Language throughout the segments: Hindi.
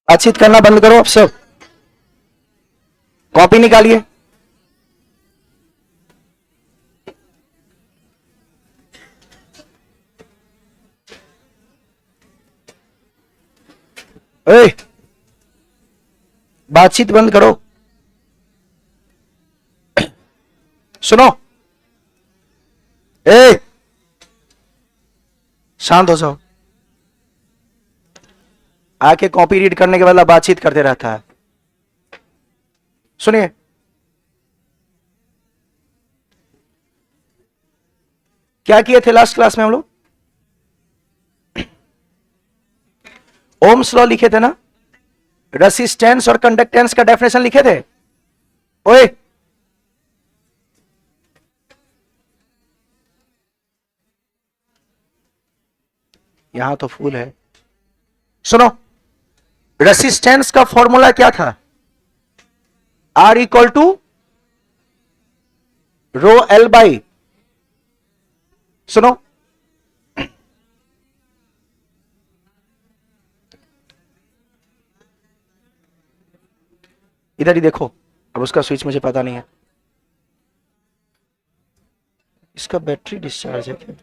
बातचीत करना बंद करो अब सब, कॉपी निकालिए। ए, बातचीत बंद करो। सुनो, ए, शांत हो जाओ। आके कॉपी रीड करने के बदला बातचीत करते रहता है। सुनिए, क्या किए थे लास्ट क्लास में हम लोग? ओम्स लॉ लिखे थे ना, रेसिस्टेंस और कंडक्टेंस का डेफिनेशन लिखे थे। ओए, यहां तो फूल है। सुनो, रेसिस्टेंस का फॉर्मूला क्या था? R equal to rho L by, सुनो, इधर ही देखो। अब उसका स्विच मुझे पता नहीं है। इसका बैटरी डिस्चार्ज है क्या?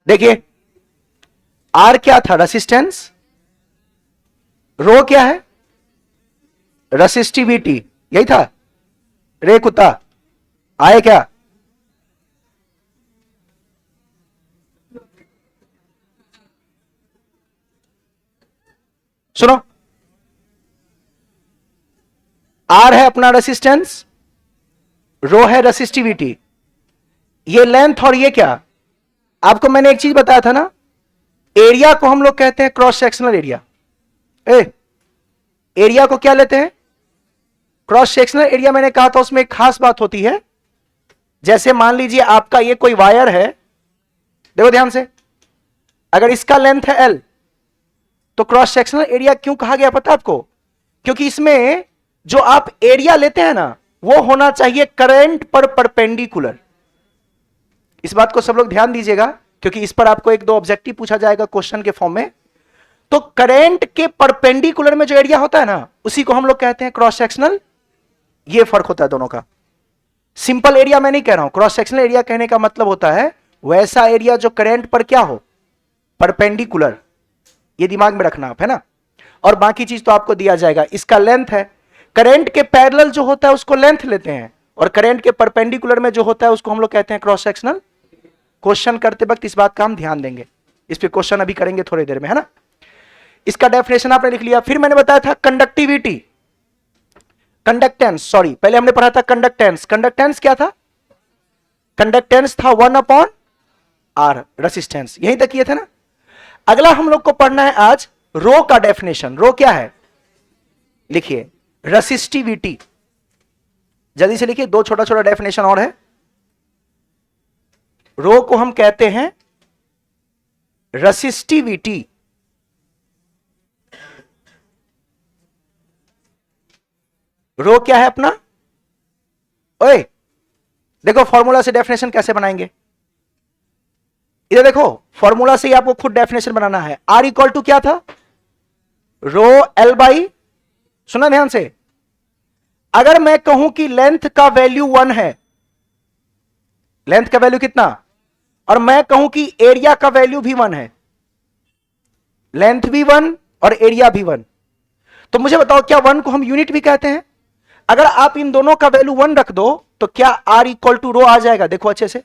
देखिए, आर क्या था? रेसिस्टेंस। रो क्या है? रेसिस्टिविटी। यही था। रे कुत्ता आए क्या? सुनो, आर है अपना रेसिस्टेंस, रो है रेसिस्टिविटी। ये लेंथ और ये क्या? आपको मैंने एक चीज बताया था ना, एरिया को हम लोग कहते हैं क्रॉस सेक्शनल एरिया। एरिया को क्या लेते हैं? Cross sectional area. मैंने कहा था उसमें एक खास बात होती है। जैसे मान लीजिए आपका ये कोई वायर है, देखो ध्यान से, अगर इसका लेंथ है एल, तो क्रॉस सेक्शनल एरिया क्यों कहा गया पता आपको? क्योंकि इसमें जो आप एरिया लेते हैं ना, वो होना चाहिए करंट पर परपेंडिकुलर। इस बात को सब लोग ध्यान दीजिएगा, क्योंकि इस पर आपको एक दो ऑब्जेक्टिव पूछा जाएगा क्वेश्चन के फॉर्म में। तो करंट के परपेंडिकुलर में जो एरिया होता है ना, उसी को हम लोग कहते हैं क्रॉस सेक्शनल। ये फर्क होता है दोनों का। सिंपल एरिया मैं नहीं कह रहा हूं, क्रॉस सेक्शनल एरिया कहने का मतलब होता है वैसा एरिया जो करंट पर क्या हो? परपेंडिकुलर। ये दिमाग में रखना आप, है ना। और बाकी चीज तो आपको दिया जाएगा। इसका लेंथ है, करंट के पैरेलल जो होता है उसको लेंथ लेते हैं, और करंट के परपेंडिकुलर में जो होता है उसको हम लोग कहते हैं क्रॉस सेक्शनल। क्वेश्चन करते वक्त इस बात का हम ध्यान देंगे। इस पे क्वेश्चन अभी करेंगे थोड़ी देर में, है ना। इसका डेफिनेशन आपने लिख लिया। फिर मैंने बताया था कंडक्टिविटी, कंडक्टेंस, सॉरी, पहले हमने पढ़ा था कंडक्टेंस। कंडक्टेंस क्या था? कंडक्टेंस था 1/r, रेसिस्टेंस। यहीं तक किए थे ना। अगला हम लोग को पढ़ना है आज रो का डेफिनेशन। रो क्या है? लिखिए, रेसिस्टिविटी। जल्दी से लिखिए, दो छोटा छोटा डेफिनेशन और है। रो को हम कहते हैं रेसिस्टिविटी। रो क्या है अपना? ओए, देखो फॉर्मूला से डेफिनेशन कैसे बनाएंगे। इधर देखो, फॉर्मूला से ही आपको खुद डेफिनेशन बनाना है। आर इक्वल टू क्या था? रो एल बाई, सुना ध्यान से, अगर मैं कहूं कि लेंथ का वैल्यू 1 है, लेंथ का वैल्यू कितना, और मैं कहूं कि एरिया का वैल्यू भी 1 है, लेंथ भी 1 और एरिया भी 1, तो मुझे बताओ क्या 1 को हम यूनिट भी कहते हैं? अगर आप इन दोनों का वैल्यू 1 रख दो तो क्या आर इक्वल टू रो आ जाएगा? देखो अच्छे से।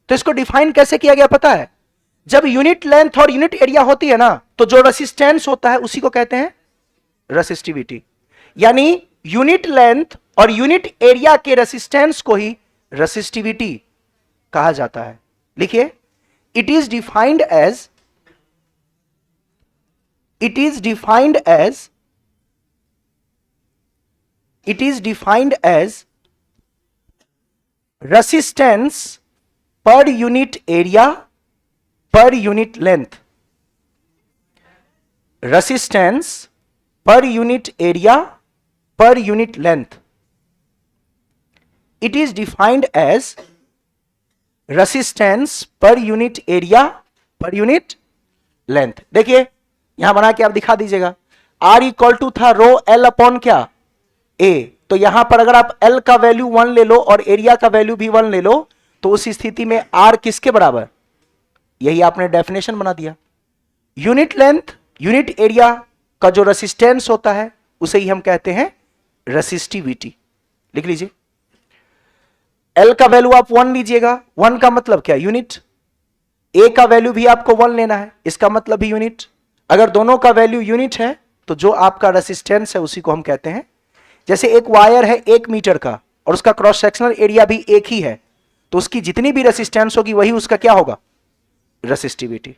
तो इसको डिफाइन कैसे किया गया पता है? जब यूनिट लेंथ और यूनिट एरिया होती है ना, तो जो रेसिस्टेंस होता है उसी को कहते हैं रेसिस्टिविटी। यानी यूनिट लेंथ और यूनिट एरिया के रेसिस्टेंस को ही रेसिस्टिविटी कहा जाता है। लिखिए, it is defined as, it is defined as, it is defined as resistance per unit area per unit length, resistance per unit area per unit length it is defined as resistance per unit area per unit length. देखिए यहां बना के आप दिखा दीजिएगा, आर इक्वल टू था रो एल अपॉन क्या ए, तो यहां पर अगर आप एल का वैल्यू 1 ले लो और एरिया का वैल्यू भी 1 ले लो तो उस स्थिति में आर किसके बराबर, यही आपने डेफिनेशन बना दिया। यूनिट लेंथ यूनिट एरिया का जो रेसिस्टेंस होता है उसे ही हम कहते हैं रेसिस्टिविटी। लिख लीजिए, एल का वैल्यू आप 1 लीजिएगा, 1 का मतलब क्या यूनिट, ए का वैल्यू भी आपको 1 लेना है, इसका मतलब भी यूनिट। अगर दोनों का वैल्यू यूनिट है तो जो आपका रेसिस्टेंस है उसी को हम कहते हैं। जैसे एक वायर है 1 मीटर का और उसका क्रॉस सेक्शनल एरिया भी एक ही है, तो उसकी जितनी भी रेसिस्टेंस होगी वही उसका क्या होगा, रेसिस्टिविटी।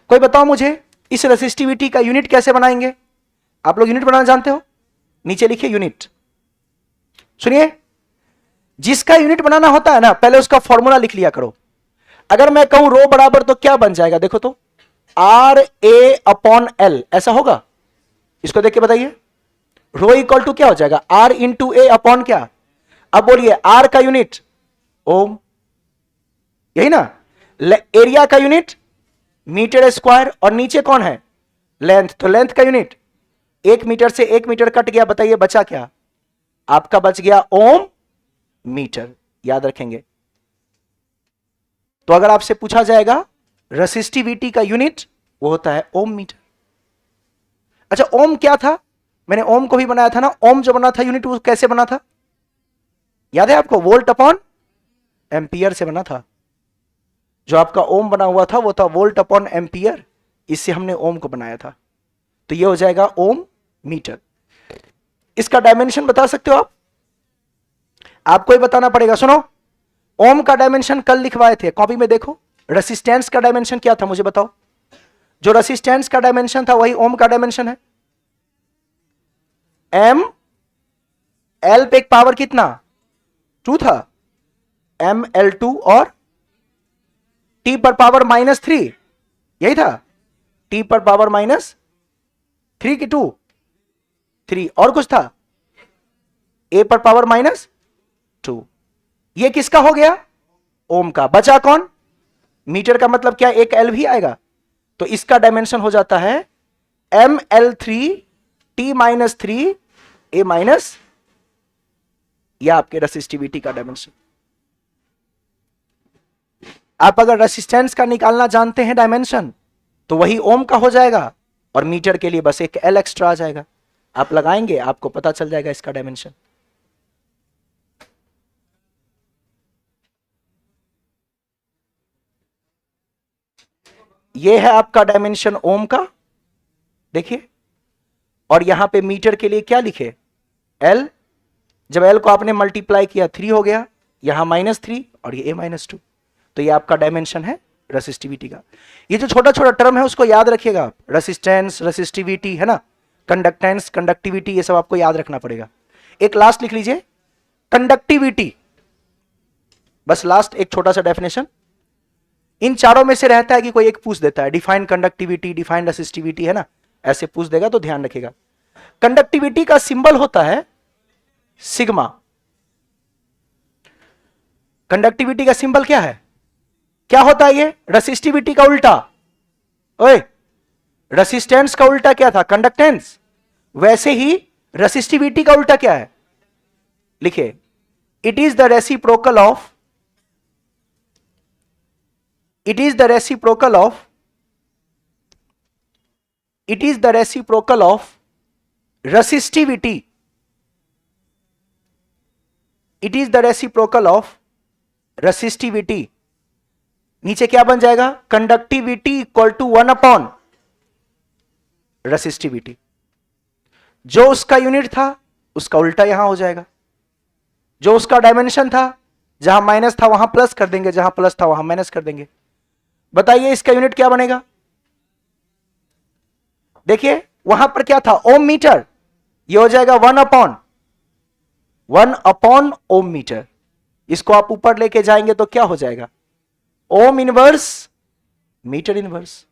कोई बताओ मुझे इस रेसिस्टिविटी का यूनिट कैसे बनाएंगे? आप लोग यूनिट बनाना जानते हो? नीचे लिखिए यूनिट। सुनिए, जिसका यूनिट बनाना होता है ना पहले उसका फॉर्मूला लिख लिया करो। अगर मैं कहूं रो बराबर तो क्या बन जाएगा, देखो तो आर ए अपॉन एल, ऐसा होगा? इसको देख के बताइए, रो इक्वल टू क्या हो जाएगा, आर इंटू ए अपॉन क्या। अब बोलिए आर का यूनिट ओम, यही ना, एरिया का यूनिट मीटर स्क्वायर और नीचे कौन है लेंथ, तो लेंथ का यूनिट 1 मीटर से 1 मीटर कट गया, बताइए बचा क्या, आपका बच गया ओम मीटर। याद रखेंगे। तो अगर आपसे पूछा जाएगा रेसिस्टिविटी का यूनिट, वो होता है ओम मीटर। अच्छा ओम क्या था, मैंने ओम को भी बनाया था ना, ओम जो बना था यूनिट वो कैसे बना था, याद है आपको, वोल्ट अपॉन एम्पियर से बना था। जो आपका ओम बना हुआ था वो था वोल्ट अपॉन एम्पियर, इससे हमने ओम को बनाया था। तो ये हो जाएगा ओम मीटर। इसका डायमेंशन बता सकते हो आप? आपको ही बताना पड़ेगा। सुनो, ओम का डायमेंशन कल लिखवाए थे, कॉपी में देखो। रेसिस्टेंस का डायमेंशन क्या था मुझे बताओ? जो रेसिस्टेंस का डायमेंशन था वही ओम का डायमेंशन है। एम एल पे एक पावर कितना 2 था, एम एल 2 और टी पर पावर -3, यही था, टी पर पावर -3 की 2 3, और कुछ था, ए पर पावर -2। ये किसका हो गया, ओम का। बचा कौन, मीटर का मतलब क्या, एक एल भी आएगा, तो इसका डायमेंशन हो जाता है ML3 T-3 A-, यह आपके रेसिस्टिविटी का डायमेंशन। आप अगर रेसिस्टेंस का निकालना जानते हैं डायमेंशन तो वही ओम का हो जाएगा, और मीटर के लिए बस एक एल एक्स्ट्रा आ जाएगा। आप लगाएंगे आपको पता चल जाएगा इसका डायमेंशन। यह है आपका डायमेंशन ओम का, देखिए। और यहां पे मीटर के लिए क्या लिखे, एल। जब एल को आपने मल्टीप्लाई किया 3 हो गया, यहां -3 और ये A-2, तो ये आपका डायमेंशन है रेसिस्टिविटी का। ये जो छोटा छोटा टर्म है उसको याद रखिएगा आप, रेसिस्टेंस, रेसिस्टिविटी है ना, कंडक्टेंस, कंडक्टिविटी, ये सब आपको याद रखना पड़ेगा। एक लास्ट लिख लीजिए, कंडक्टिविटी, बस लास्ट एक छोटा सा डेफिनेशन। इन चारों में से रहता है कि कोई एक पूछ देता है, डिफाइन कंडक्टिविटी, डिफाइन रेसिस्टिविटी, है ना, ऐसे पूछ देगा तो ध्यान रखिएगा। कंडक्टिविटी का सिंबल होता है सिग्मा। कंडक्टिविटी का सिंबल क्या है, क्या होता है ये, रेसिस्टिविटी का उल्टा। ओए, रेसिस्टेंस का उल्टा क्या था, कंडक्टेंस। वैसे ही रेसिस्टिविटी का उल्टा क्या है, लिखिए, it is the reciprocal of, it is the reciprocal of, it is the reciprocal of resistivity, it is the reciprocal of resistivity। नीचे क्या बन जाएगा, conductivity equal to 1 upon resistivity. जो उसका यूनिट था उसका उल्टा यहां हो जाएगा, जो उसका डायमेंशन था, जहां माइनस था वहां प्लस कर देंगे, जहां प्लस था वहां माइनस कर देंगे। बताइए इसका यूनिट क्या बनेगा, देखिए वहां पर क्या था, ओम मीटर, ये हो जाएगा 1 अपॉन ओम मीटर। इसको आप ऊपर लेके जाएंगे तो क्या हो जाएगा, ओम इनवर्स मीटर इनवर्स।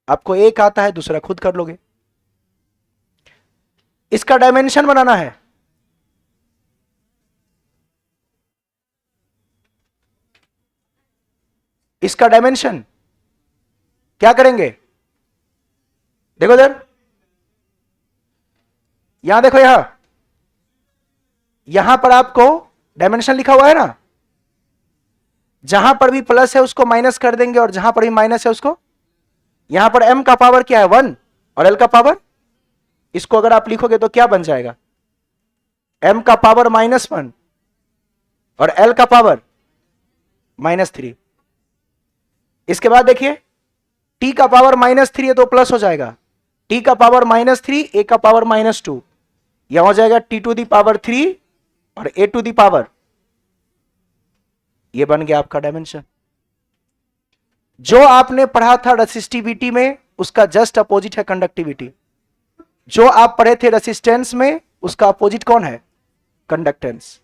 आपको एक आता है, दूसरा खुद कर लोगे। इसका डायमेंशन बनाना है, इसका डायमेंशन क्या करेंगे? देखो इधर, यहां देखो, यहां पर आपको डायमेंशन लिखा हुआ है ना, जहां पर भी प्लस है उसको माइनस कर देंगे और जहां पर भी माइनस है उसको, यहां पर m का पावर क्या है 1 और l का पावर, इसको अगर आप लिखोगे तो क्या बन जाएगा? m का पावर -1 और l का पावर -3। इसके बाद देखिए t का पावर -3 है तो प्लस हो जाएगा, t का पावर -3, a का पावर -2, यह हो जाएगा t टू दी पावर 3 और a टू दी पावर, ये बन गया आपका डायमेंशन। जो आपने पढ़ा था रेसिस्टिविटी में उसका जस्ट अपोजिट है कंडक्टिविटी। जो आप पढ़े थे रेसिस्टेंस में उसका अपोजिट कौन है? कंडक्टेंस।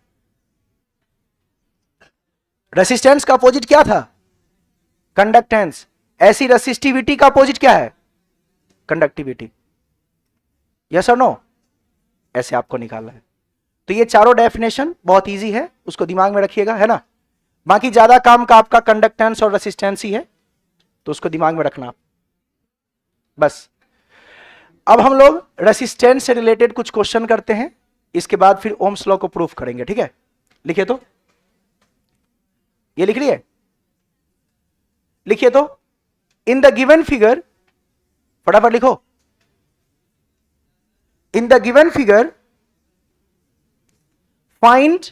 रेसिस्टेंस का अपोजिट क्या था? कंडक्टेंस। ऐसी रेसिस्टिविटी का अपोजिट क्या है? कंडक्टिविटी। यस और नो? ऐसे आपको निकालना है। तो ये चारों डेफिनेशन बहुत इजी है, उसको दिमाग में रखिएगा, है ना। बाकी ज्यादा काम का आपका कंडक्टेंस और रेसिस्टेंस ही है, तो उसको दिमाग में रखना आप बस। अब हम लोग रेसिस्टेंस से रिलेटेड कुछ क्वेश्चन करते हैं, इसके बाद फिर ओम्स लॉ को प्रूफ करेंगे, ठीक है। लिखिए तो, ये लिख लिए, लिखिए तो, इन द गिवन फिगर, फटाफट लिखो, in the given figure find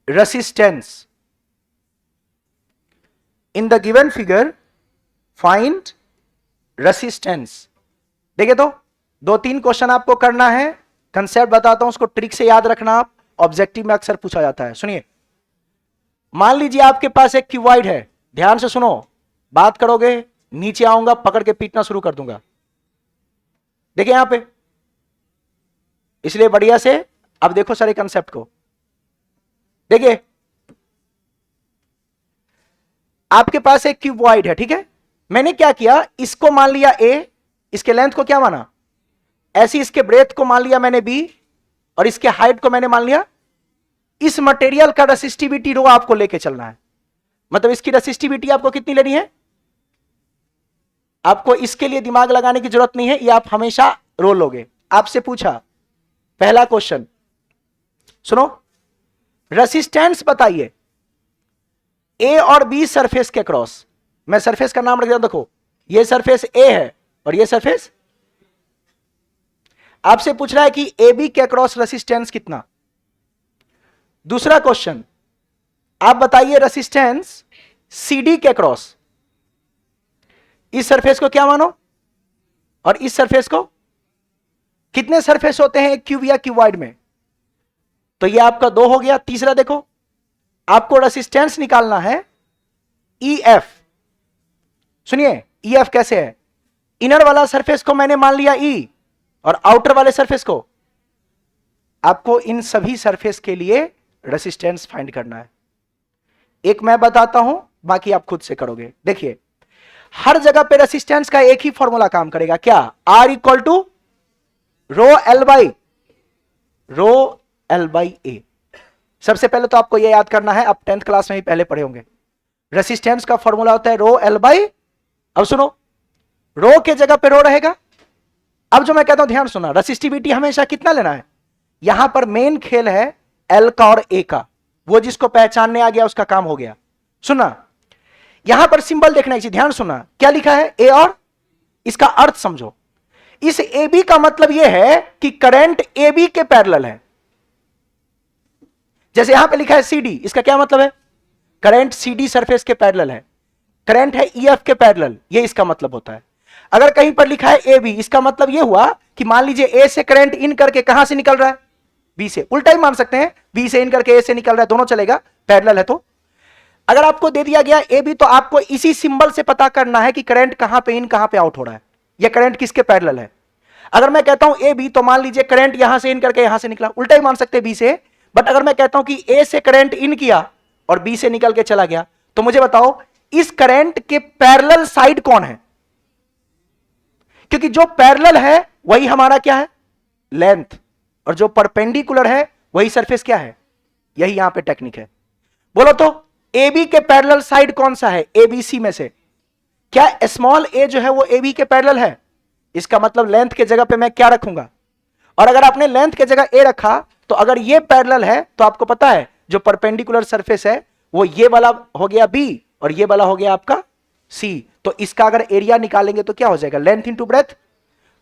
resistance, in the given figure find resistance। देखिए तो, 2-3 क्वेश्चन आपको करना है, कंसेप्ट बताता हूं, उसको ट्रिक से याद रखना आप, ऑब्जेक्टिव में अक्सर पूछा जाता है। सुनिए, मान लीजिए आपके पास एक क्यूबॉइड है, ध्यान से सुनो, बात करोगे नीचे आऊंगा पकड़ के पीटना शुरू कर दूंगा। देखिए यहां पे, इसलिए बढ़िया से अब देखो सारे कंसेप्ट को। देखिए आपके पास एक क्यूबॉइड है, ठीक है। मैंने क्या किया, इसको मान लिया a, इसके लेंथ को क्या माना, ऐसी इसके ब्रेथ को मान लिया मैंने b, और इसके हाइट को मैंने मान लिया। इस मटेरियल का रेसिस्टिविटी रो आपको लेके चलना है, मतलब इसकी रेसिस्टिविटी आपको कितनी लेनी है, आपको इसके लिए दिमाग लगाने की जरूरत नहीं है, ये आप हमेशा रो लोगे। आपसे पूछा पहला क्वेश्चन, सुनो, रेसिस्टेंस बताइए ए और बी सरफेस के क्रॉस। मैं सरफेस का नाम रख दिया, देखो ये सरफेस ए है और ये सरफेस, आपसे पूछ रहा है कि ए बी के क्रॉस रेसिस्टेंस कितना। दूसरा क्वेश्चन, आप बताइए रेसिस्टेंस सी डी के क्रॉस। इस सरफेस को क्या मानो और इस सरफेस को, कितने सरफेस होते हैं एक क्यूब या क्यूबॉइड में, तो ये आपका 2 हो गया। तीसरा देखो, आपको रेसिस्टेंस निकालना है EF। सुनिए EF कैसे है, इनर वाला सरफेस को मैंने मान लिया E और आउटर वाले सरफेस को, आपको इन सभी सरफेस के लिए रेसिस्टेंस फाइंड करना है। एक मैं बताता हूं, बाकी आप खुद से करोगे। देखिए हर जगह पे रेसिस्टेंस का एक ही फॉर्मूला काम करेगा, क्या, R equal to rho L by A. सबसे पहले तो आपको यह याद करना है, आप 10th क्लास में ही पहले पढ़े होंगे, रेसिस्टेंस का फॉर्मूला होता है रो एल बाई। अब सुनो, रो के जगह पे रो रहेगा। अब जो मैं कहता हूं ध्यान सुना, रेसिस्टिविटी हमेशा कितना लेना है, यहां पर मेन खेल है एल का और ए का, वो जिसको पहचानने आ गया उसका काम हो गया। सुना, यहां पर सिंबल देखना चाहिए, ध्यान सुना, क्या लिखा है ए और, इसका अर्थ समझो। इस ए बी का मतलब यह है कि करंट ए बी के पैरेलल है। जैसे यहां पे लिखा है CD, इसका क्या मतलब है, करंट CD सरफेस के पैरेलल है। करंट है EF के पैरेलल, ये इसका मतलब होता है। अगर कहीं पर लिखा है AB, इसका मतलब यह हुआ कि मान लीजिए A से करंट इन करके कहां से निकल रहा है, B से। उल्टा ही मान सकते हैं, B से इन करके A से निकल रहा है, दोनों चलेगा, पैरेलल है। तो अगर आपको दे दिया गया AB, तो आपको इसी सिंबल से पता करना है कि करंट कहां पे इन कहां पे आउट हो रहा है, यह करंट किसके पैरेलल है। अगर मैं कहता हूं AB, तो मान लीजिए करंट यहां से इन करके यहां से निकला, उल्टा ही मान सकते हैं B से। बट अगर मैं कहता हूं कि A से करंट इन किया और B से निकल के चला गया, तो मुझे बताओ इस करंट के पैरेलल साइड कौन है, क्योंकि जो पैरेलल है वही हमारा क्या है, लेंथ, और जो परपेंडिकुलर है वही सरफेस क्या है, यही यहां पे टेक्निक है। बोलो तो ए बी के पैरेलल साइड कौन सा है ए बी सी में से? क्या स्मॉल ए जो है वो ए बी के पैरेलल है? इसका मतलब लेंथ के जगह पे मैं क्या रखूंगा? और अगर आपने लेंथ के जगह ए रखा तो अगर ये पैरेलल है तो आपको पता है जो परपेंडिकुलर सरफेस है वो ये वाला हो गया बी और ये वाला हो गया आपका सी। तो इसका अगर एरिया निकालेंगे तो क्या हो जाएगा? Length into breadth.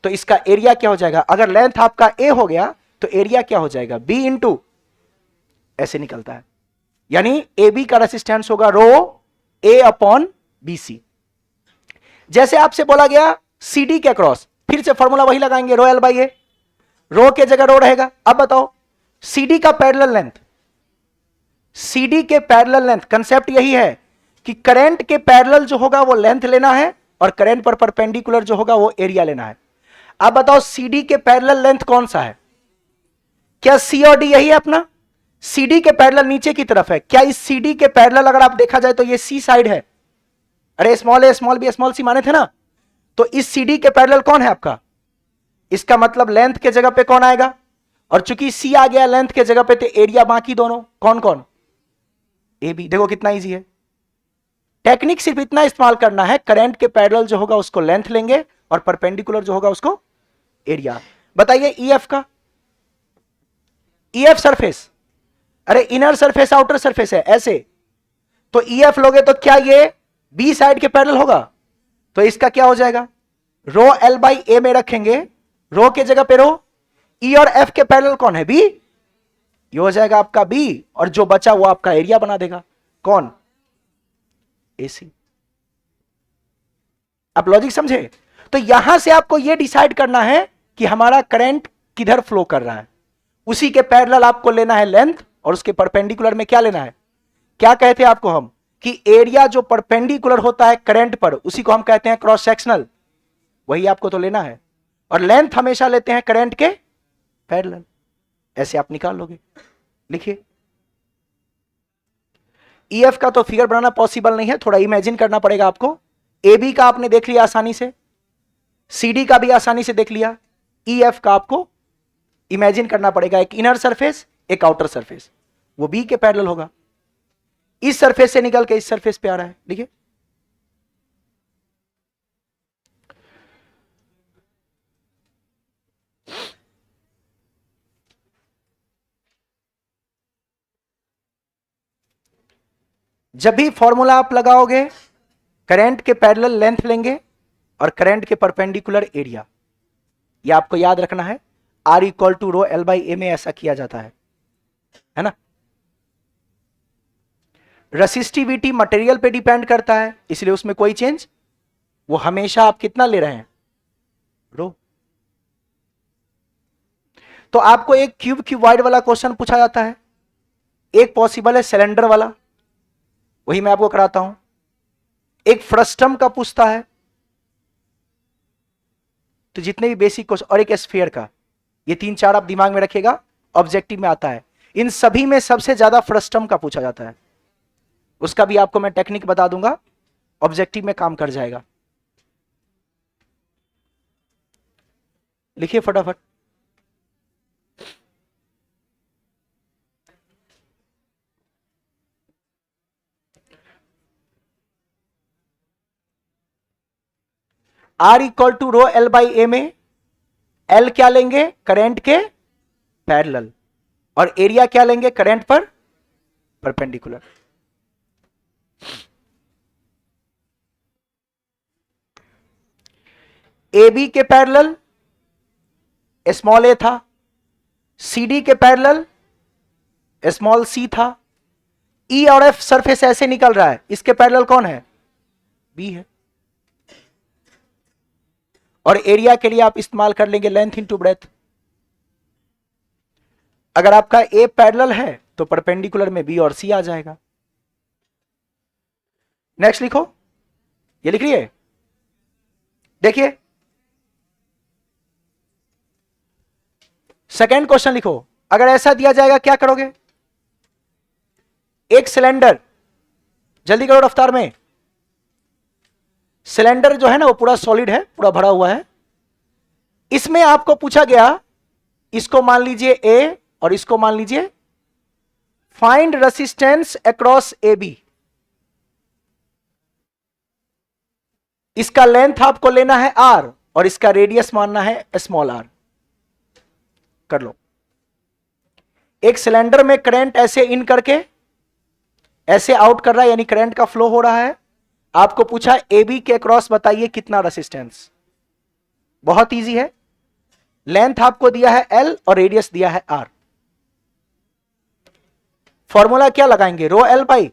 तो इसका एरिया क्या हो जाएगा? अगर लेंथ आपका ए हो गया तो एरिया क्या हो जाएगा? बी इंटू, ऐसे निकलता है। यानी ए बी का रेसिस्टेंस होगा रो ए अपॉन बी सी। जैसे आपसे बोला गया सी डी के अक्रॉस, फिर से फॉर्मूला वही लगाएंगे, रो एल बाई ए। रो के जगह रो रहेगा। अब बताओ सीडी का पैरेलल लेंथ, सीडी के पैरेलल लेंथ, कंसेप्ट यही है कि करंट के पैरेलल जो होगा वो लेंथ लेना है और करंट पर परपेंडिकुलर जो होगा वो एरिया लेना है। अब बताओ सीडी के पैरेलल लेंथ कौन सा है? क्या सी और डी यही है अपना? सीडी के पैरेलल नीचे की तरफ है। क्या इस सीडी के पैरेलल अगर आप देखा जाए तो ये सी साइड है? अरे स्मॉल ए स्मॉल बी स्मॉल सी माने थे ना? तो इस सीडी के पैरेलल कौन है आपका? इसका मतलब लेंथ के जगह पे कौन आएगा? और चूंकि सी आ गया लेंथ के जगह पे तो एरिया बाकी दोनों कौन कौन? A B. देखो कितना इजी है। टेक्निक सिर्फ इतना इस्तेमाल करना है, करंट के पैरेलल जो होगा उसको लेंथ लेंगे और परपेंडिकुलर जो होगा उसको एरिया। बताइए ईएफ का, ईएफ सरफेस, अरे इनर सरफेस आउटर सरफेस है ऐसे, तो ईएफ लोगे तो क्या ये बी साइड के पैरेलल होगा? तो इसका क्या हो जाएगा? रो एल बाई ए में रखेंगे, रो के जगह पे रो, ई और एफ के पैरेलल कौन है? बी। ये हो जाएगा आपका बी और जो बचा वो आपका एरिया बना देगा। कौन? एसी। आप लॉजिक समझे? तो यहां से आपको यह डिसाइड करना है कि हमारा करंट किधर फ्लो कर रहा है, उसी के पैरेलल आपको लेना है लेंथ और उसके परपेंडिकुलर में क्या लेना है? क्या कहते हैं आपको हम कि एरिया जो परपेंडिकुलर होता है करंट पर उसी को हम कहते हैं क्रॉस सेक्शनल, वही आपको तो लेना है। और लेंथ हमेशा लेते हैं करंट के पैरेलल। ऐसे आप निकाल लोगे। लिखिए ईएफ का तो फिगर बनाना पॉसिबल नहीं है, थोड़ा इमेजिन करना पड़ेगा आपको। ए बी का आपने देख लिया आसानी से, सीडी का भी आसानी से देख लिया, ईएफ का आपको इमेजिन करना पड़ेगा। एक इनर सरफेस एक आउटर सरफेस, वो बी के पैरेलल होगा। इस सरफेस से निकल के इस सरफेस पे आ रहा है। देखिए जब भी फॉर्मूला आप लगाओगे करंट के पैरेलल लेंथ लेंगे और करंट के परपेंडिकुलर एरिया, ये आपको याद रखना है। R equal to rho L by A में ऐसा किया जाता है ना। रेसिस्टिविटी मटेरियल पे डिपेंड करता है, इसलिए उसमें कोई चेंज, वो हमेशा आप कितना ले रहे हैं? रो। तो आपको एक क्यूब क्यूबॉइड वाला क्वेश्चन पूछा जाता है, एक पॉसिबल है सिलेंडर वाला, वही मैं आपको कराता हूं। एक फ्रस्टम का पूछता है, तो जितने भी बेसिक क्वेश्चन, और एक स्फीयर का, ये 3-4 आप दिमाग में रखिएगा, ऑब्जेक्टिव में आता है। इन सभी में सबसे ज्यादा फ्रस्टम का पूछा जाता है, उसका भी आपको मैं टेक्निक बता दूंगा, ऑब्जेक्टिव में काम कर जाएगा। लिखिए फटाफट। R equal to rho L by A में एल क्या लेंगे? करंट के पैरेलल, और एरिया क्या लेंगे? करंट पर परपेंडिकुलर। ए बी के पैरेलल स्मॉल ए था, सी डी के पैरेलल स्मॉल सी था, ई और एफ सरफेस ऐसे निकल रहा है, इसके पैरेलल कौन है? बी है। और एरिया के लिए आप इस्तेमाल कर लेंगे लेंथ इंटू ब्रेथ। अगर आपका ए पैरेलल है तो परपेंडिकुलर में बी और सी आ जाएगा। नेक्स्ट लिखो, ये लिख रही है, देखिए सेकेंड क्वेश्चन लिखो। अगर ऐसा दिया जाएगा क्या करोगे? एक सिलेंडर, जल्दी करो रफ्तार में, सिलेंडर जो है ना वो पूरा सॉलिड है, पूरा भरा हुआ है। इसमें आपको पूछा गया, इसको मान लीजिए ए और इसको मान लीजिए, find resistance across A B. इसका लेंथ आपको लेना है r और इसका रेडियस मानना है स्मॉल r। कर लो। एक सिलेंडर में करंट ऐसे इन करके ऐसे आउट कर रहा है, यानी करंट का फ्लो हो रहा है। आपको पूछा ए बी के क्रॉस बताइए कितना रेसिस्टेंस। बहुत इजी है, लेंथ आपको दिया है L और रेडियस दिया है R। फॉर्मूला क्या लगाएंगे? रो L बाई,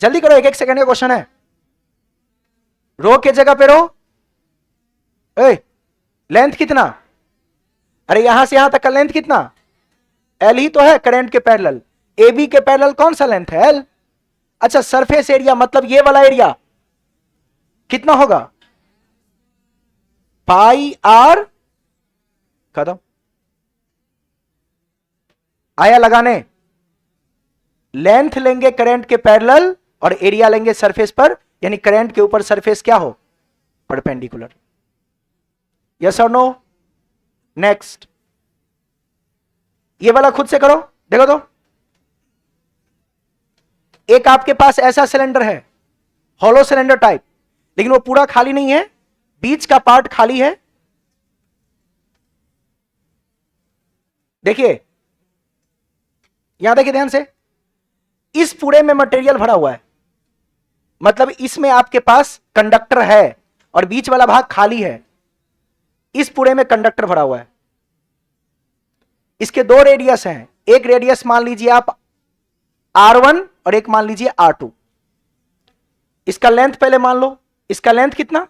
जल्दी करो, एक एक सेकंड का क्वेश्चन है। रो के जगह पे रो, लेंथ कितना? अरे यहां से यहां तक का लेंथ कितना? L ही तो है करंट के पैरेलल। ए बी के पैरेलल कौन सा लेंथ है? L। अच्छा, सरफेस एरिया मतलब ये वाला एरिया कितना होगा? पाई आर। खत्म। आया लगाने? लेंथ लेंगे करंट के पैरेलल और एरिया लेंगे सरफेस पर, यानी करंट के ऊपर सरफेस क्या हो? परपेंडिकुलर। यस और नो? नेक्स्ट, ये वाला खुद से करो, देखो तो। एक आपके पास ऐसा सिलेंडर है, हॉलो सिलेंडर टाइप, लेकिन वो पूरा खाली नहीं है, बीच का पार्ट खाली है। देखिए, यहां देखिए ध्यान से, इस पूरे में मटेरियल भरा हुआ है, मतलब इसमें आपके पास कंडक्टर है और बीच वाला भाग खाली है। इस पूरे में कंडक्टर भरा हुआ है। इसके दो रेडियस हैं, एक रेडियस मान लीजिए आप R1 और एक मान लीजिए R2। इसका लेंथ पहले मान लो, इसका लेंथ कितना?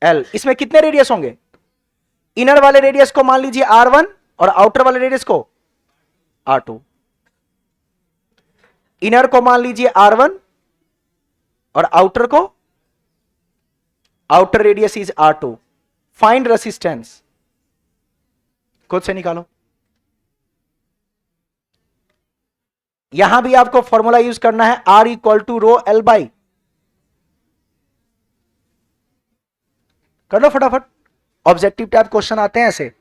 L। इसमें कितने रेडियस होंगे? इनर वाले रेडियस को मान लीजिए R1 और आउटर वाले रेडियस को R2। इनर को मान लीजिए R1 और आउटर को, outer radius is R2। Find resistance, खुद से निकालो। यहां भी आपको फॉर्मूला यूज करना है, R equal to rho L by. कर लो फटाफट, ऑब्जेक्टिव टाइप क्वेश्चन आते हैं ऐसे।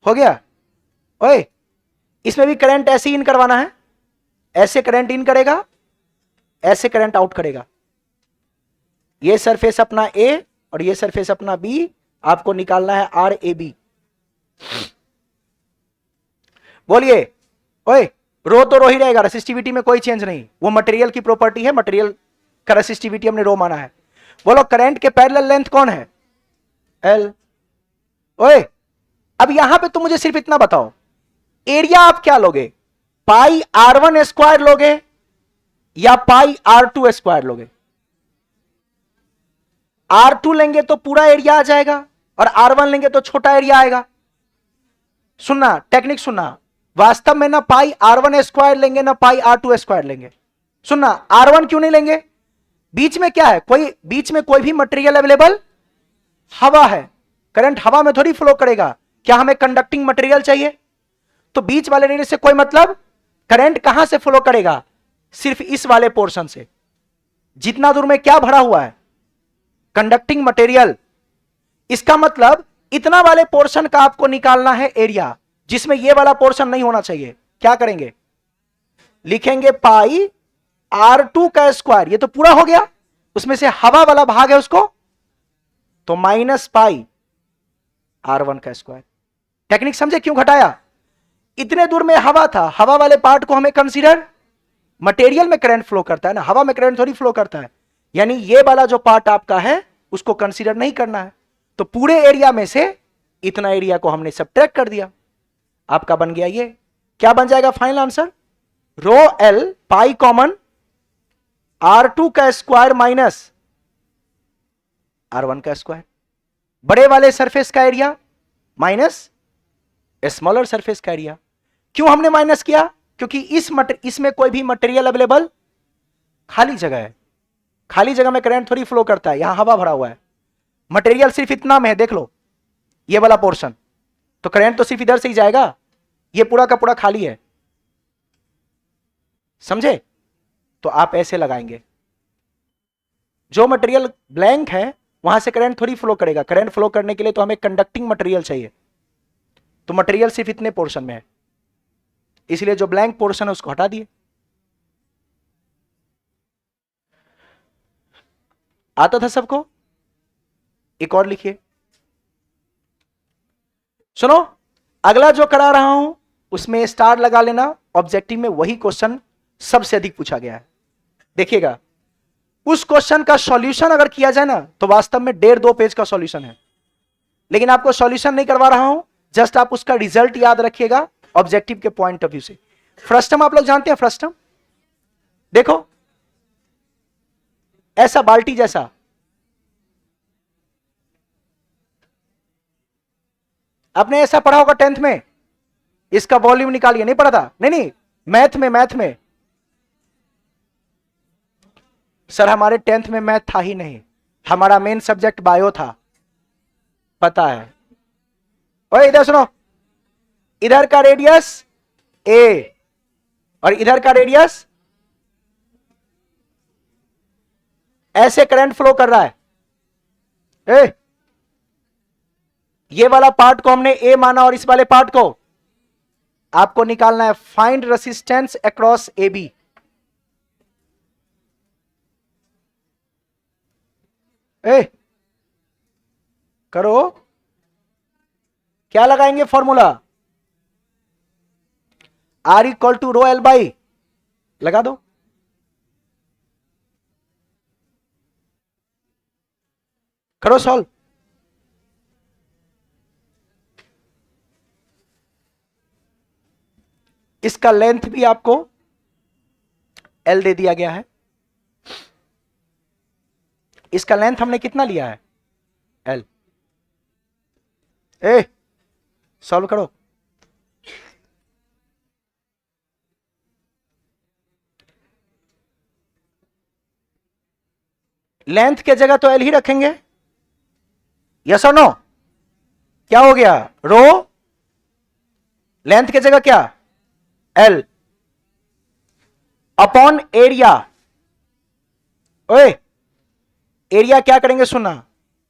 हो गया? ओए, इसमें भी करंट ऐसे ही इन करवाना है, ऐसे करंट इन करेगा, ऐसे करंट आउट करेगा। ये सरफेस अपना A और ये सरफेस अपना B, आपको निकालना है आर ए बी। बोलिए, ओए, रो तो रो ही रहेगा, रेसिस्टिविटी में कोई चेंज नहीं, वो मटेरियल की प्रॉपर्टी है, मटेरियल का रेसिस्टिविटी हमने रो माना है। बोलो करंट के पैरेलल लेंथ कौन है? L। ओए, अब यहां पे तुम मुझे सिर्फ इतना बताओ, एरिया आप क्या लोगे? पाई R1 स्क्वायर लोगे या पाई R2 स्क्वायर लोगे? R2 लेंगे तो पूरा एरिया आ जाएगा और R1 लेंगे तो छोटा एरिया आएगा। सुनना, टेक्निक सुनना, वास्तव में ना पाई R1 स्क्वायर लेंगे ना पाई R2 स्क्वायर लेंगे। सुनना, R1 क्यों नहीं लेंगे? बीच में क्या है? बीच में कोई भी मटेरियल अवेलेबल? हवा है। करंट हवा में थोड़ी फ्लो करेगा, क्या हमें कंडक्टिंग मटेरियल चाहिए? तो बीच वाले रेडियस से कोई मतलब, करंट कहां से फ्लो करेगा? सिर्फ इस वाले पोर्शन से। जितना दूर में क्या भरा हुआ है? Conducting material. इसका मतलब इतना वाले पोर्शन का आपको निकालना है एरिया, जिसमें यह वाला पोर्शन नहीं होना चाहिए। क्या करेंगे? लिखेंगे पाई R2 का स्क्वायर, ये तो पूरा हो गया, उसमें से हवा वाला भाग है उसको, तो माइनस पाई R1 का स्क्वायर। टेक्निक समझे क्यों घटाया? इतने दूर में हवा था, हवा वाले पार्ट को हमें कंसीडर, मटेरियल में करंट फ्लो करता है ना, हवा में करंट थोड़ी फ्लो करता है, यानी ये वाला जो पार्ट आपका है उसको कंसीडर नहीं करना है। तो पूरे एरिया में से इतना एरिया को हमने सब्ट्रैक्ट कर दिया, आपका बन गया ये। क्या बन जाएगा फाइनल आंसर? रो L पाई कॉमन, R2 का स्क्वायर माइनस R1 का स्क्वायर, बड़े वाले सरफेस का एरिया माइनस स्मॉलर सरफेस का एरिया। क्यों हमने माइनस किया? क्योंकि इसमें कोई भी मटेरियल अवेलेबल, खाली जगह है, खाली जगह में करंट थोड़ी फ्लो करता है, यहां हवा भरा हुआ है, मटेरियल सिर्फ इतना में है, देख लो ये वाला पोर्शन, तो करंट तो सिर्फ इधर से ही जाएगा, ये पूरा का पूरा खाली है। समझे? तो आप ऐसे लगाएंगे, जो मटेरियल ब्लैंक है वहां से करंट थोड़ी फ्लो करेगा, करंट फ्लो करने के लिए तो हमें कंडक्टिंग मटेरियल चाहिए, तो मटेरियल सिर्फ इतने पोर्शन में है, इसलिए जो ब्लैंक पोर्शन है उसको हटा दिए। आता था सबको? एक और लिखिए, सुनो, अगला जो करा रहा हूं उसमें स्टार लगा लेना। ऑब्जेक्टिव में वही क्वेश्चन सबसे अधिक पूछा गया है। देखिएगा, उस क्वेश्चन का सॉल्यूशन अगर किया जाए ना तो वास्तव में 1.5-2 पेज का सॉल्यूशन है, लेकिन आपको सॉल्यूशन नहीं करवा रहा हूं, जस्ट आप उसका रिजल्ट याद रखिएगा ऑब्जेक्टिव के पॉइंट ऑफ व्यू से। फ्रस्टम आप लोग जानते हैं? फ्रस्टम देखो, ऐसा बाल्टी जैसा, आपने ऐसा पढ़ा होगा 10th में, इसका वॉल्यूम निकालिए, नहीं पढ़ा था? नहीं नहीं, मैथ में सर हमारे 10th में मैथ था ही नहीं, हमारा मेन सब्जेक्ट बायो था, पता है। ओए इधर सुनो, इधर का रेडियस ए और इधर का रेडियस, ऐसे करंट फ्लो कर रहा है। ए, ये वाला पार्ट को हमने ए माना और इस वाले पार्ट को आपको निकालना है find resistance across A B. ए करो, क्या लगाएंगे formula? R equal to rho L by, लगा दो। करो सॉल्व। इसका लेंथ भी आपको एल दे दिया गया है। इसका लेंथ हमने कितना लिया है? एल। ए सॉल्व करो। लेंथ के जगह तो एल ही रखेंगे, यस और नो? क्या हो गया? रो लेंथ के जगह क्या? L upon area. ओए एरिया क्या करेंगे? सुनना,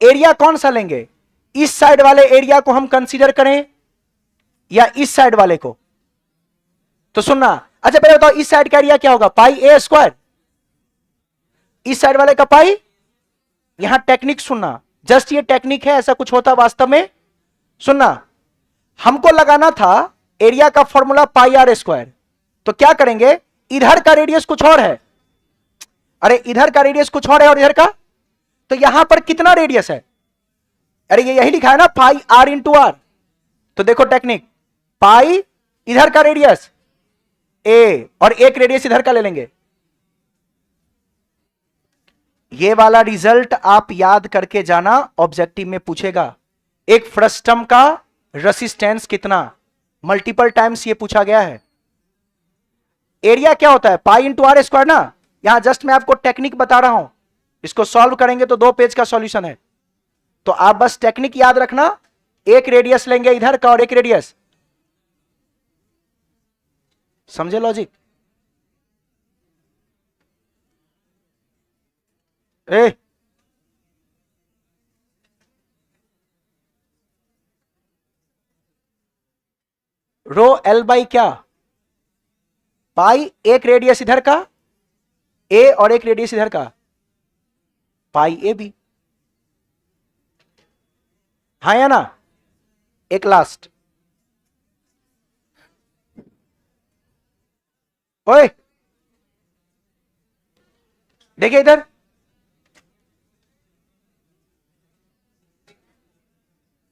एरिया कौन सा लेंगे? इस साइड वाले एरिया को हम कंसीडर करें या इस साइड वाले को? तो सुनना, अच्छा पहले बताओ इस साइड का एरिया क्या होगा? पाई ए स्क्वायर। इस साइड वाले का पाई। यहां टेक्निक सुनना, जस्ट ये टेक्निक है, ऐसा कुछ होता वास्तव में। सुनना, हमको लगाना था एरिया का फॉर्मूला पाई आर स्क्वायर, तो क्या करेंगे? इधर का रेडियस कुछ और है, अरे इधर का रेडियस कुछ और है और इधर का, तो यहां पर कितना रेडियस है? अरे ये यही लिखा है ना, पाई आर इंटू आर। तो देखो टेक्निक, पाई इधर का रेडियस ए और एक रेडियस इधर का ले लेंगे। ये वाला रिजल्ट आप याद करके जाना, ऑब्जेक्टिव में पूछेगा एक फ्रस्टम का रेसिस्टेंस कितना, मल्टीपल टाइम्स ये पूछा गया है। एरिया क्या होता है? पाई इंटू आर स्क्वायर ना। यहां जस्ट मैं आपको टेक्निक बता रहा हूं, इसको सॉल्व करेंगे तो 2 पेज का सॉल्यूशन है, तो आप बस टेक्निक याद रखना। एक रेडियस लेंगे इधर का और एक रेडियस, समझे logic? A row L by क्या? पाई एक रेडियस इधर का ए और एक रेडियस इधर का, पाई ए बी। हाँ या ना? एक लास्ट, ओए देखिए इधर,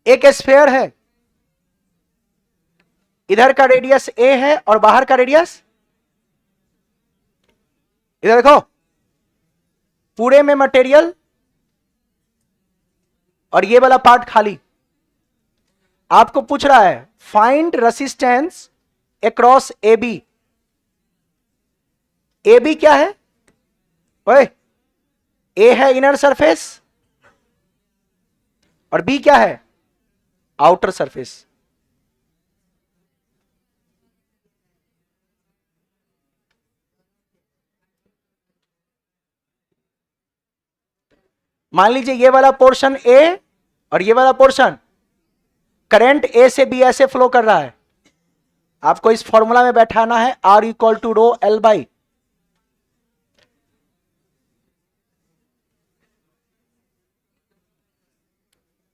एक स्फीयर है, इधर का रेडियस ए है और बाहर का रेडियस, इधर देखो, पूरे में मटेरियल और ये वाला पार्ट खाली। आपको पूछ रहा है find resistance across A B. A B क्या है? ओए ए है इनर सरफेस और बी क्या है? Outer surface. मान लीजिए ये वाला पोर्शन ए और ये वाला पोर्शन, करंट ए से बी ऐसे फ्लो कर रहा है। आपको इस फॉर्मूला में बैठाना है R equal to rho L by.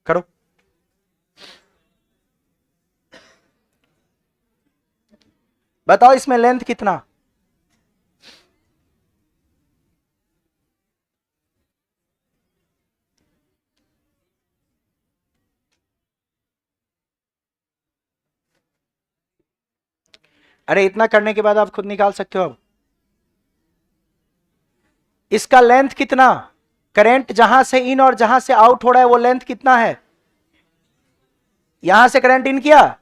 करो। बताओ इसमें लेंथ कितना? अरे इतना करने के बाद आप खुद निकाल सकते हो। अब इसका लेंथ कितना? करंट जहां से इन और जहां से आउट हो रहा है वो लेंथ कितना है? यहां से करंट इन किया,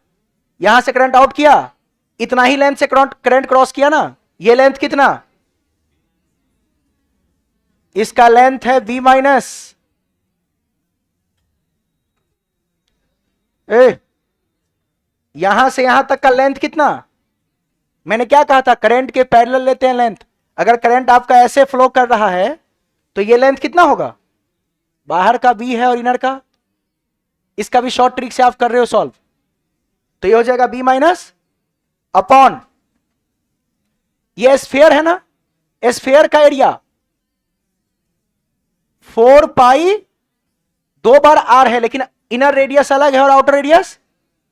यहां से करंट आउट किया, इतना ही लेंथ से करंट क्रॉस किया ना। ये लेंथ कितना? इसका लेंथ है b माइनस यहां से यहां तक का लेंथ कितना? मैंने क्या कहा था, करंट के पैरेलल लेते हैं लेंथ। अगर करंट आपका ऐसे फ्लो कर रहा है तो ये लेंथ कितना होगा? बाहर का b है और इनर का, इसका भी शॉर्ट ट्रिक से आप कर रहे हो सॉल्व, तो ये हो जाएगा b माइनस अपॉन, ये स्फीयर है ना, स्फीयर का एरिया 4 पाई, 2 बार r है, लेकिन इनर रेडियस अलग है और आउटर रेडियस,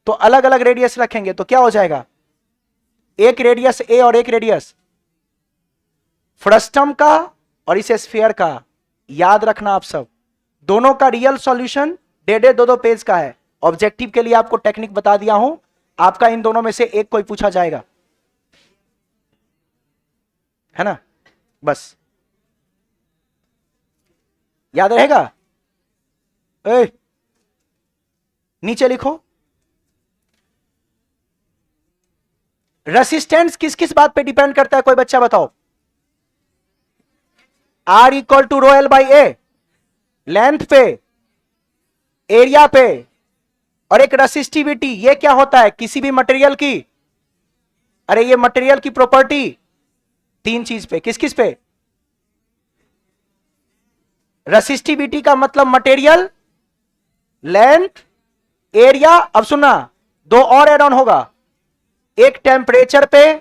तो अलग अलग रेडियस रखेंगे तो क्या हो जाएगा, एक रेडियस a और एक रेडियस फ्रस्टम का और इस स्फीयर का। याद रखना आप सब, दोनों का रियल सॉल्यूशन 1.5-2 पेज का है। ऑब्जेक्टिव के लिए आपको टेक्निक बता दिया हूं, आपका इन दोनों में से एक कोई पूछा जाएगा, है ना, बस याद रहेगा। नीचे लिखो, रेसिस्टेंस किस किस बात पे डिपेंड करता है, कोई बच्चा बताओ। R equal to rho L by A, length पे, एरिया पे, और एक रेसिस्टिविटी, ये क्या होता है किसी भी मटेरियल की, अरे ये मटेरियल की प्रॉपर्टी, 3 चीज पे, किस किस पे, रेसिस्टिविटी का मतलब मटेरियल, लेंथ, एरिया। अब सुनना, 2 और एड ऑन होगा, एक टेम्परेचर पे,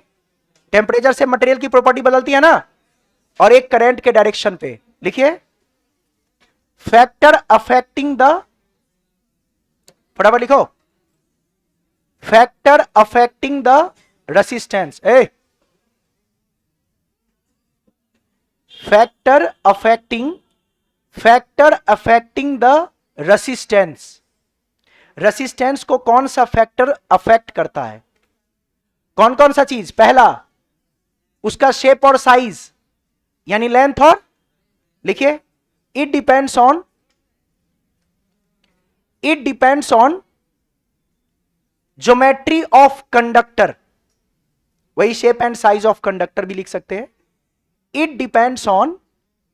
टेम्परेचर से मटेरियल की प्रॉपर्टी बदलती है ना, और एक करंट के डायरेक्शन पे। लिखिए, फैक्टर अफेक्टिंग द, फटाफट लिखो, factor affecting the resistance, factor affecting the resistance. Resistance को कौन सा फैक्टर अफेक्ट करता है, कौन कौन सा चीज? पहला, उसका शेप और साइज, यानी लेंथ और, लिखिए, it depends on geometry of conductor, वही shape and size of conductor भी लिख सकते हैं। It depends on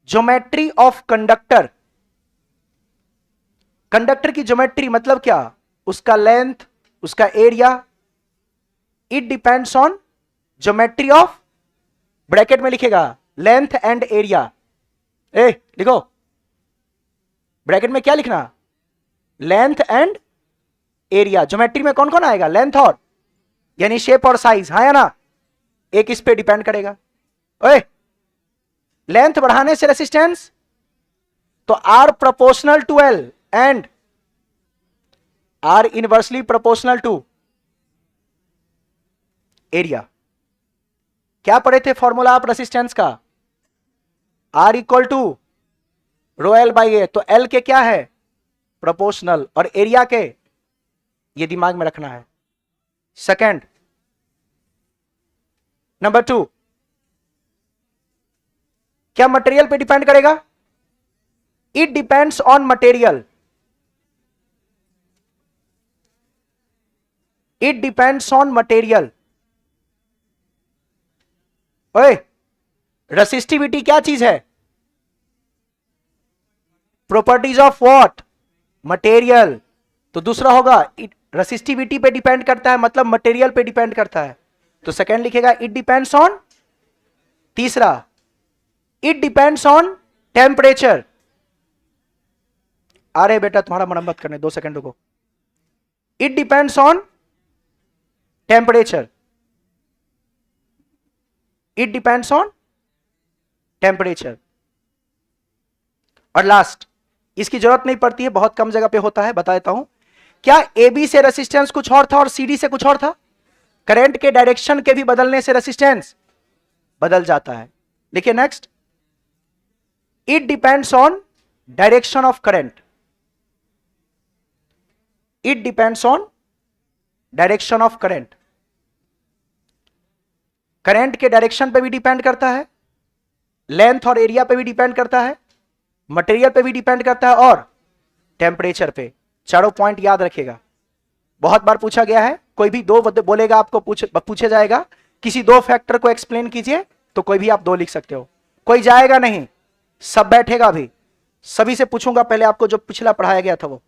geometry of conductor. Conductor की ज्योमेट्री मतलब क्या, उसका लेंथ, उसका area. It depends on geometry of, bracket में लिखेगा लेंथ एंड एरिया, लिखो ब्रैकेट में क्या लिखना, लेंथ एंड एरिया। ज्योमेट्री में कौन कौन आएगा, लेंथ और, यानी शेप और साइज, हाँ या ना, एक इस पे डिपेंड करेगा। लेंथ बढ़ाने से रेसिस्टेंस, तो R proportional to L and R inversely proportional to area. क्या पढ़े थे फॉर्मूला आप रेसिस्टेंस का, R equal to rho L by A, तो L के क्या है, प्रोपोर्शनल, और एरिया के, ये दिमाग में रखना है। सेकंड, नंबर 2, क्या मटेरियल पे डिपेंड करेगा, it depends on material, it depends on material. ओए, रेसिस्टिविटी क्या चीज है, प्रॉपर्टीज ऑफ व्हाट, मटेरियल। तो दूसरा होगा, रेसिस्टिविटी पे डिपेंड करता है मतलब मटेरियल पे डिपेंड करता है, तो सेकंड लिखेगा इट डिपेंड्स ऑन। तीसरा, इट डिपेंड्स ऑन टेम्परेचर। अरे बेटा तुम्हारा मरम्मत करने 2 सेकंड रुको। It depends on temperature, it depends on temperature. और लास्ट, इसकी जरूरत नहीं पड़ती है, बहुत कम जगह पे होता है, बता देता हूं। क्या AB से रेसिस्टेंस कुछ और था और CD से कुछ और था? करंट के डायरेक्शन के भी बदलने से रेसिस्टेंस बदल जाता है। देखिए next, it depends on direction of current. It depends on direction of current. Current के डायरेक्शन पे भी डिपेंड करता है, लेंथ और एरिया पे भी डिपेंड करता है, मटेरियल पे भी डिपेंड करता है और टेम्परेचर पे। चारों पॉइंट याद रखेगा, बहुत बार पूछा गया है। कोई भी दो बोलेगा आपको, पूछा जाएगा किसी दो फैक्टर को एक्सप्लेन कीजिए, तो कोई भी आप दो लिख सकते हो। कोई जाएगा नहीं, सब बैठेगा भी, सभी से पूछूंगा पहले आपको जो पिछला पढ़ाया गया था वो।